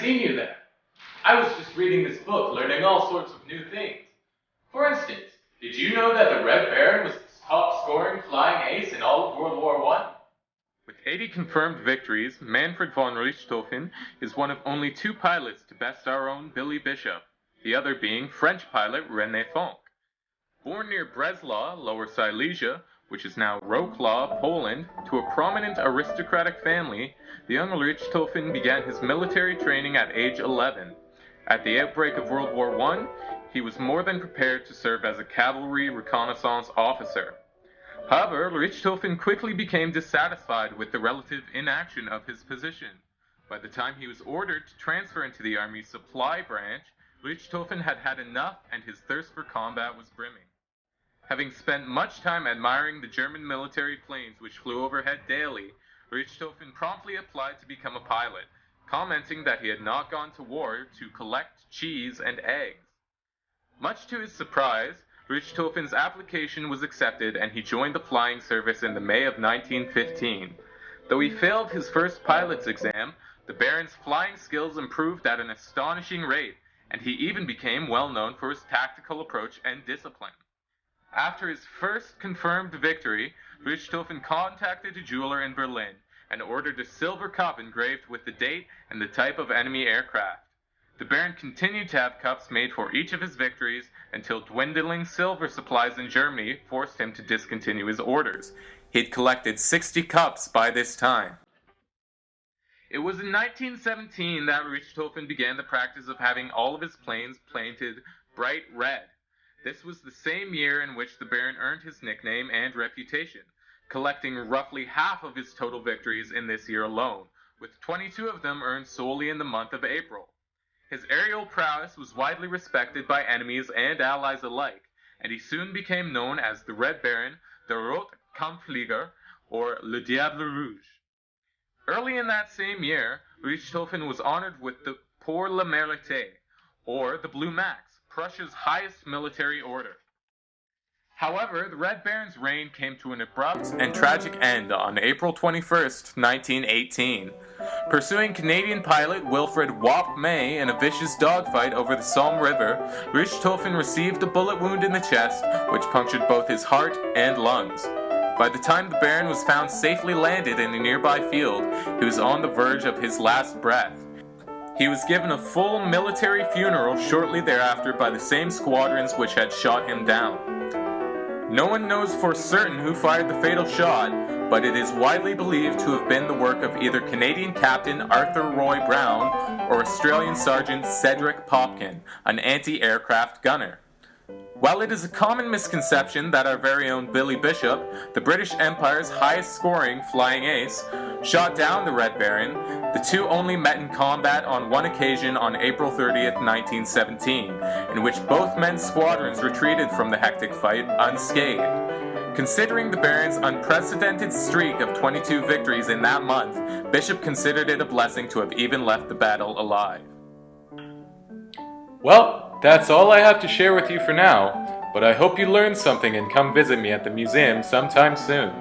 seen you there. I was just reading this book, learning all sorts of new things. For instance, did you know that the Red Baron was the top-scoring flying ace in all of World War I? With 80 confirmed victories, Manfred von Richthofen is one of only 2 pilots to best our own Billy Bishop, the other being French pilot René Fonck. Born near Breslau, Lower Silesia, which is now Wrocław, Poland, to a prominent aristocratic family, the young Richthofen began his military training at age 11. At the outbreak of World War I, he was more than prepared to serve as a cavalry reconnaissance officer. However, Richthofen quickly became dissatisfied with the relative inaction of his position. By the time he was ordered to transfer into the Army's supply branch, Richthofen had had enough and his thirst for combat was brimming. Having spent much time admiring the German military planes which flew overhead daily, Richthofen promptly applied to become a pilot, commenting that he had not gone to war to collect cheese and eggs. Much to his surprise, Richthofen's application was accepted and he joined the flying service in the May of 1915. Though he failed his first pilot's exam, the Baron's flying skills improved at an astonishing rate, and he even became well known for his tactical approach and discipline. After his first confirmed victory, Richthofen contacted a jeweler in Berlin and ordered a silver cup engraved with the date and the type of enemy aircraft. The Baron continued to have cups made for each of his victories until dwindling silver supplies in Germany forced him to discontinue his orders. He'd collected 60 cups by this time. It was in 1917 that Richthofen began the practice of having all of his planes painted bright red. This was the same year in which the Baron earned his nickname and reputation, collecting roughly half of his total victories in this year alone, with 22 of them earned solely in the month of April. His aerial prowess was widely respected by enemies and allies alike, and he soon became known as the Red Baron, the Rot Kampfflieger, or Le Diable Rouge. Early in that same year, Richthofen was honored with the Pour le Mérite, or the Blue Max, Prussia's highest military order. However, the Red Baron's reign came to an abrupt and tragic end on April 21st, 1918. Pursuing Canadian pilot Wilfred Wap May in a vicious dogfight over the Somme River, Richthofen received a bullet wound in the chest, which punctured both his heart and lungs. By the time the Baron was found safely landed in a nearby field, he was on the verge of his last breath. He was given a full military funeral shortly thereafter by the same squadrons which had shot him down. No one knows for certain who fired the fatal shot, but it is widely believed to have been the work of either Canadian Captain Arthur Roy Brown or Australian Sergeant Cedric Popkin, an anti-aircraft gunner. While it is a common misconception that our very own Billy Bishop, the British Empire's highest-scoring flying ace, shot down the Red Baron, the two only met in combat on one occasion on April 30th, 1917, in which both men's squadrons retreated from the hectic fight unscathed. Considering the Baron's unprecedented streak of 22 victories in that month, Bishop considered it a blessing to have even left the battle alive. Well, that's all I have to share with you for now, but I hope you learned something and come visit me at the museum sometime soon.